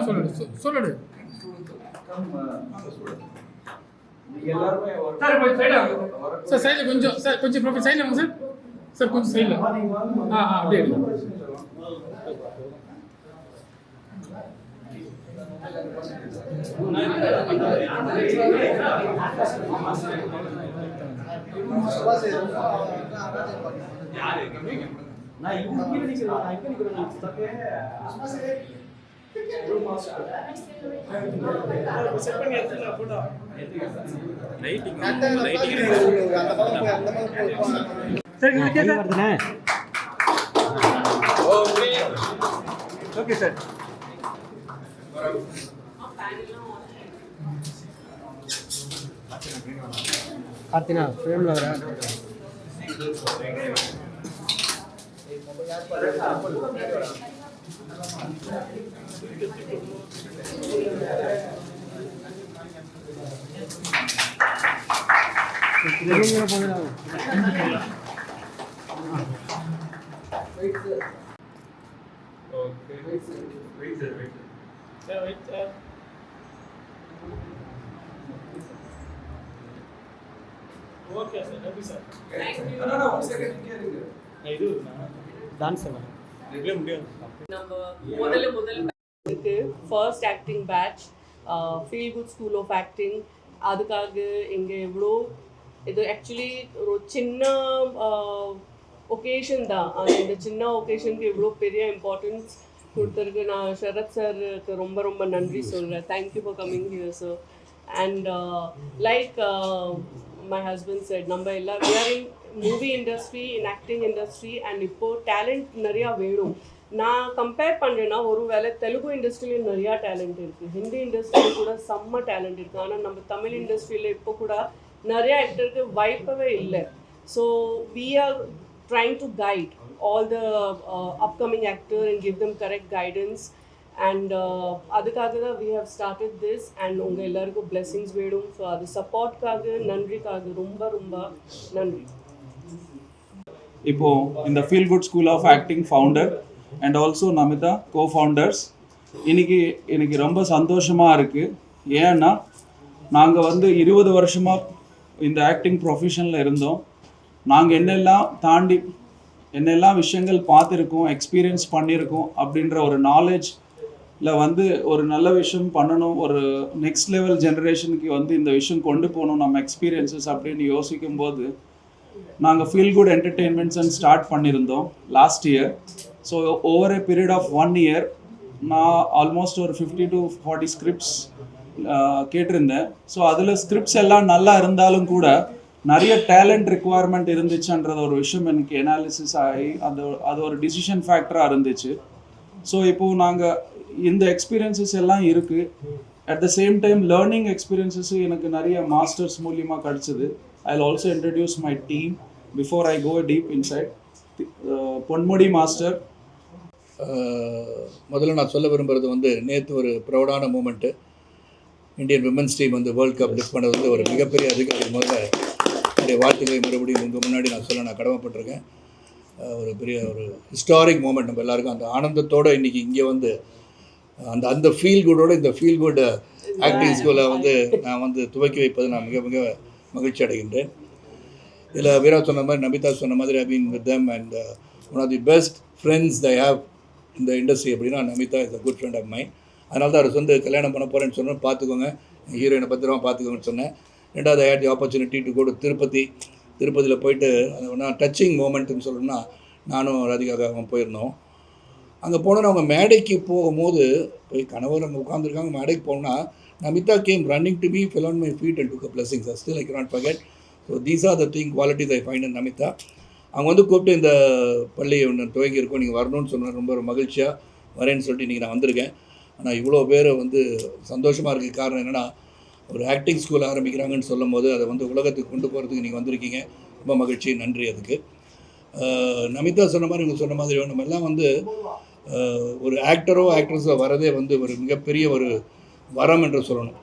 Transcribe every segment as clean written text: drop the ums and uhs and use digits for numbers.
சொல்லு சார் சைடில் கொஞ்சம் சார் கொஞ்சம் ப்ரொஃபைல் சைடில் வாங்க சார் சார் கொஞ்சம் சைடில் அப்படியே ஓகே சார். கார்த்தினா ஃப்ரேமில் வர ஓகே சார். நன்றி சார். இது டான்ஸ் முடியாது. நம்ம முதல்ல first acting batch feel good school of acting. அதுக்காக இங்கே எவ்வளோ இது ஆக்சுவலி ஒரு சின்ன ஒகேஷன் தான். இந்த சின்ன ஒகேஷனுக்கு இவ்வளோ பெரிய இம்பார்ட்டன்ஸ் கொடுத்துருக்கு. நான் சரத் சாருக்கு ரொம்ப ரொம்ப நன்றி சொல்கிறேன். Thank you for coming here sir. And like my husband said, நம்ம எல்லாம் we are in movie industry, in acting industry, and இப்போ டேலண்ட் நிறையா வேணும். நான் கம்பேர் பண்ணுறேன்னா ஒரு வேளை தெலுங்கு இண்டஸ்ட்ரியில நிறையா டேலண்ட் இருக்குது, ஹிந்தி இண்டஸ்ட்ரியில் கூட செம்ம டேலண்ட் இருக்குது. ஆனால் நம்ம தமிழ் இண்டஸ்ட்ரியில் இப்போ கூட நிறையா ஆக்டருக்கு வாய்ப்பவே இல்லை. So we are trying to guide all the upcoming actor and give them correct guidance. And அதுக்காக தான் we have started this, and உங்கள் எல்லாருக்கும் blessings வேணும். ஸோ அது சப்போர்ட்காக நன்றிக்காக ரொம்ப ரொம்ப நன்றி. இப்போ இந்த feel good school of acting founder and also Namitha co-founders இன்னைக்கு ரொம்ப சந்தோஷமாக இருக்குது. ஏன்னா நாங்கள் 20 வருஷமாக இந்த ஆக்டிங் ப்ரொஃபஷனில் இருந்தோம். நாங்கள் என்னெல்லாம் விஷயங்கள் பார்த்துருக்கோம், எக்ஸ்பீரியன்ஸ் பண்ணியிருக்கோம் அப்படின்ற ஒரு நாலேஜ் ஒரு நல்ல விஷயம் பண்ணணும், ஒரு நெக்ஸ்ட் லெவல் ஜெனரேஷனுக்கு இந்த விஷயம் கொண்டு போகணும் நம்ம எக்ஸ்பீரியன்ஸஸ் அப்படின்னு யோசிக்கும் போது நாங்கள் feel good entertainments and start பண்ணியிருந்தோம் last year. So over a period of 1 year நான் ஆல்மோஸ்ட் ஒரு 50 to 40 ஸ்கிரிப்ட்ஸ் கேட்டிருந்தேன். ஸோ அதில் ஸ்கிரிப்ட்ஸ் எல்லாம் நல்லா இருந்தாலும் கூட நிறைய டேலண்ட் ரிக்குவயர்மெண்ட் இருந்துச்சுன்றது ஒரு விஷயம் எனக்கு அனாலிசிஸ் ஆகி அது ஒரு டிசிஷன் ஃபேக்டராக இருந்துச்சு. ஸோ இப்போது நாங்கள் இந்த எக்ஸ்பீரியன்ஸஸ் எல்லாம் இருக்குது. At the same time learning experiences எனக்கு நிறைய மாஸ்டர்ஸ் மூலியமாக கிடச்சிது. I will also introduce my team before I go deep inside. Ponmudi master. முதல்ல நான் சொல்ல விரும்புகிறது நேற்று ஒரு ப்ரௌடான moment. Indian womens team world cup lift பண்ணது ஒரு மிகப்பெரிய அதிகாரி. முதல்ல என்னுடைய வாழ்த்துக்களை மறுபடியும் உங்கள் முன்னாடி நான் கடமைப்பட்டிருக்கேன். ஒரு பெரிய ஒரு ஹிஸ்டாரிக் மூமெண்ட் நம்ம எல்லாருக்கும். அந்த ஆனந்தத்தோடு இன்றைக்கி இங்கே அந்த ஃபீல் குட்டோட இந்த ஃபீல் குட் ஆக்டிங் ஸ்கூலை நான் துவக்கி வைப்பது நான் மிக மிக மகிழ்ச்சி அடைகின்றேன். இதில் வீரா சொன்ன மாதிரி, நமிதா சொன்ன மாதிரி, I been with them and one of the best friends they have இந்த இண்டஸ்ட்ரி அப்படின்னா Namitha is a good friend of mine. அதனால தான் அவர் கல்யாணம் பண்ண போகிறேன்னு சொன்னேன். பார்த்துக்கோங்க, ஹீரோயினை பத்திரமா பார்த்துக்கோங்கன்னு சொன்னேன். ரெண்டாவது I hate the opportunity to go to திருப்பதியில் போயிட்டு டச்சிங் மூமெண்ட்டுன்னு சொல்லணும்னா நானும் ராதிகாவும் போயிருந்தோம். அங்கே போனோன்னா அவங்க மேடைக்கு போகும்போது போய் கணவர் அங்கே உட்காந்துருக்காங்க, மேடைக்கு போனோன்னா Namita came running to me, fell on my feet and took a blessing. Still I cannot forget. So these are the qualities I find in Namita. அவங்க வந்து கூப்பிட்டு இந்த பள்ளி ஒன்று துவங்கி இருக்கோம், நீங்கள் வரணும்னு சொன்னார். ரொம்ப மகிழ்ச்சியாக வரேன்னு சொல்லிட்டு இன்றைக்கி நான் வந்திருக்கேன். ஆனால் இவ்வளோ பேர் வந்து சந்தோஷமாக இருக்குது. காரணம் என்னென்னா, ஒரு ஆக்டிங் ஸ்கூல் ஆரம்பிக்கிறாங்கன்னு சொல்லும் போது அதை வந்து உலகத்துக்கு கொண்டு போகிறதுக்கு நீங்கள் வந்திருக்கீங்க. ரொம்ப மகிழ்ச்சி, நன்றி அதுக்கு. நமிதா சொன்ன மாதிரி இவங்க சொன்ன மாதிரி நம்ம எல்லாம் வந்து ஒரு ஆக்ட்ரஸோ வரதே வந்து ஒரு மிகப்பெரிய ஒரு வரம் என்று சொல்லணும்.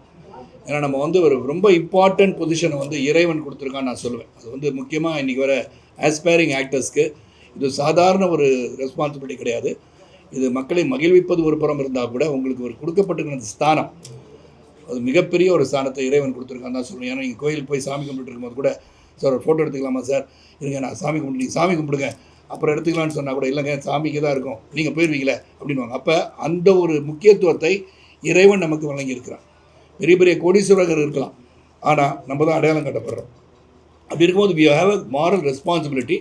ஏன்னா நம்ம வந்து ஒரு ரொம்ப இம்பார்ட்டண்ட் பொசிஷனை வந்து இறைவன் கொடுத்துருக்கான்னு நான் சொல்லுவேன். அது வந்து முக்கியமாக இன்றைக்கி வர ஆஸ்பைரிங் ஆக்டர்ஸ்க்கு இது சாதாரண ஒரு ரெஸ்பான்சிபிலிட்டி கிடையாது. இது மக்களை மகிழ்விப்பது ஒரு புறம் இருந்தால் கூட உங்களுக்கு ஒரு கொடுக்கப்பட்டிருக்கிற ஸ்தானம், அது மிகப்பெரிய ஒரு ஸ்தானத்தை இறைவன் கொடுத்துருக்கான்னு தான் சொல்லுவேன். ஏன்னா நீங்கள் கோயிலுக்கு போய் சாமி கும்பிட்டு இருக்கும்போது கூட, சார் ஒரு ஃபோட்டோ எடுத்துக்கலாமா சார், இருங்க நான் சாமி கும்பிட்டு, நீங்கள் சாமி கும்பிடுங்க அப்புறம் எடுத்துக்கலான்னு சொன்னால் கூட, இல்லைங்க சாமிக்கு தான் இருக்கும், நீங்கள் போயிடுவீங்களே அப்படின்வாங்க. அப்போ அந்த ஒரு முக்கியத்துவத்தை இறைவன் நமக்கு வழங்கியிருக்கிறான். பெரிய பெரிய கோடீஸ்வரர்கள் இருக்கலாம், ஆனால் நம்ம தான் அடையாளம் காட்டப்படுறோம். அப்படி இருக்கும்போது we have a moral responsibility,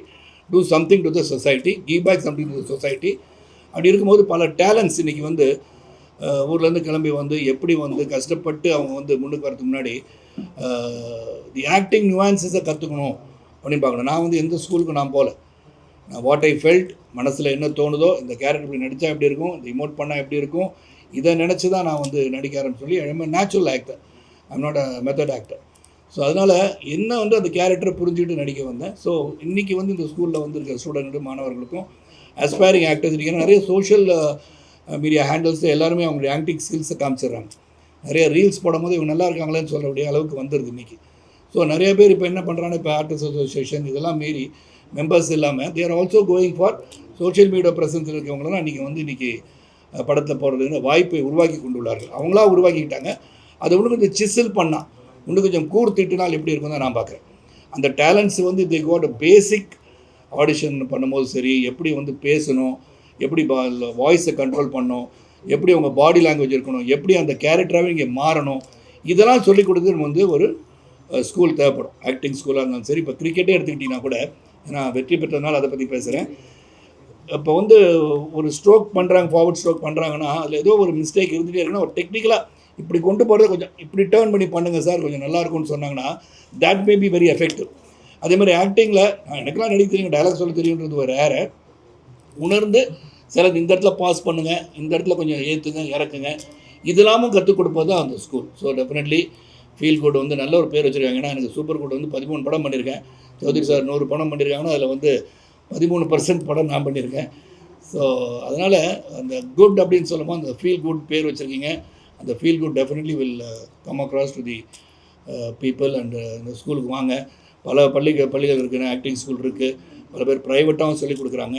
do something to the society, give back something to the society. அப்படி இருக்கும்போது பல டேலண்ட்ஸ் இன்றைக்கி வந்து ஊர்லேருந்து கிளம்பி வந்து எப்படி வந்து கஷ்டப்பட்டு அவங்க வந்து முன்னுக்கு வரதுக்கு முன்னாடி தி ஆக்டிங் நியூவான்சஸை கற்றுக்கணும் அப்படின்னு பார்க்கணும். நான் வந்து எந்த ஸ்கூலுக்கும் நான் போகல. நான் வாட் ஐ ஃபெல்ட், மனசில் என்ன தோணுதோ, இந்த கேரக்டர் இப்படி நடித்தா எப்படி இருக்கும், இந்த இமோட் பண்ணால் எப்படி இருக்கும், இதை நினச்சி தான் நான் வந்து நடிக்காரன்னு சொல்லி natural actor, I'm not a method actor. So அதனால் என்ன வந்து அந்த கேரக்டரை புரிஞ்சுக்கிட்டு நடிக்க வந்தேன். ஸோ இன்றைக்கி வந்து இந்த ஸ்கூலில் வந்து இருக்க ஸ்டூடெண்ட்டு மாணவர்களுக்கும் ஆஸ்பைரிங் ஆக்டர்ஸ் இன்றைக்கி நிறைய சோஷியல் மீடியா ஹேண்டில்ஸ் எல்லாருமே அவங்களுடைய ஆக்டிங் ஸ்கில்ஸை காமிச்சிடுறாங்க. நிறைய ரீல்ஸ் போடும்போது இவங்க நல்லா இருக்காங்களேன்னு சொல்லக்கூடிய அளவுக்கு வந்துடுது இன்றைக்கி. ஸோ நிறைய பேர் இப்போ என்ன பண்ணுறாங்கன்னா, இப்போ ஆர்டிஸ்ட் அசோசியேஷன் இதெல்லாம் மீறி மெம்பர்ஸ் இல்லாமல் they are also going for social media presence இருக்கவங்களாம் இன்றைக்கி படத்தில் போடுறதுன்னு வாய்ப்பை உருவாக்கி கொண்டுள்ளார்கள். அவங்களா உருவாக்கிக்கிட்டாங்க. அதை இன்னும் கொஞ்சம் சிசில் பண்ணால், இன்னும் கொஞ்சம் கூர்த்திட்டுனால் எப்படி இருக்கும் தான் நான் பார்க்குறேன். அந்த டேலண்ட்ஸ் வந்து they got a basic audition பண்ணும்போது சரி, எப்படி வந்து பேசணும், எப்படி வாய்ஸை கண்ட்ரோல் பண்ணணும், எப்படி அவங்க பாடி லாங்குவேஜ் இருக்கணும், எப்படி அந்த கேரக்டராகவே இங்கே மாறணும், இதெல்லாம் சொல்லிக் கொடுத்து வந்து ஒரு ஸ்கூல் தேவைப்படும். ஆக்டிங் ஸ்கூலாக இருந்தாலும் சரி. இப்போ கிரிக்கெட்டே எடுத்துக்கிட்டிங்கன்னா கூட, ஏன்னா வெற்றி பெற்றதுனால அதை பற்றி பேசுகிறேன். இப்போ வந்து ஒரு ஸ்ட்ரோக் பண்ணுறாங்க, ஃபார்வர்ட் ஸ்ட்ரோக் பண்ணுறாங்கன்னா அதில் ஏதோ ஒரு மிஸ்டேக் இருந்துகிட்டே இருக்குன்னா, ஒரு டெக்னிக்கலாக இப்படி கொண்டு போகிறத கொஞ்சம் இப்படி டேர்ன் பண்ணி பண்ணுங்கள் சார், கொஞ்சம் நல்லாயிருக்கும்னு சொன்னாங்கன்னா that may be very effective. அதே மாதிரி ஆக்டிங்கில் எனக்குலாம் நடிக்க தெரியும், டைலாக் சொல்ல தெரியுன்றது ஒரு வேறு. உணர்ந்து சிலது இந்த இடத்துல பாஸ் பண்ணுங்கள், இந்த இடத்துல கொஞ்சம் ஏற்றுங்க இறக்குங்க, இதெல்லாமும் கற்றுக் கொடுப்பது தான் அந்த school. So definitely feel good வந்து நல்ல ஒரு பேர் வச்சுருக்காங்க. ஏன்னா எனக்கு சூப்பர் குட் வந்து 13 படம் பண்ணியிருக்கேன். சௌத்ரி சார் 100 படம் பண்ணியிருக்காங்கன்னா அதில் வந்து 13% படம் நான் பண்ணியிருக்கேன். ஸோ அதனால் அந்த குட் அப்படின்னு சொல்லும்போது அந்த ஃபீல் குட் பேர் வச்சுருக்கீங்க. அந்த feel good definitely will come across to the people. And இந்த ஸ்கூலுக்கு வாங்க. பல பள்ளிகள் இருக்குது, ஆக்டிங் ஸ்கூல் இருக்குது, பல பேர் ப்ரைவேட்டாகவும் சொல்லிக் கொடுக்குறாங்க.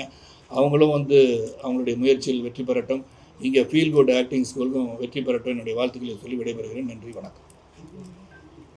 அவங்களும் வந்து அவங்களுடைய முயற்சியில் வெற்றி பெறட்டும். இங்கே ஃபீல் குட் ஆக்டிங் ஸ்கூலுக்கும் வெற்றி பெறட்டும் என்னுடைய வாழ்த்துக்களை சொல்லி விடைபெறுகிறேன். நன்றி, வணக்கம்.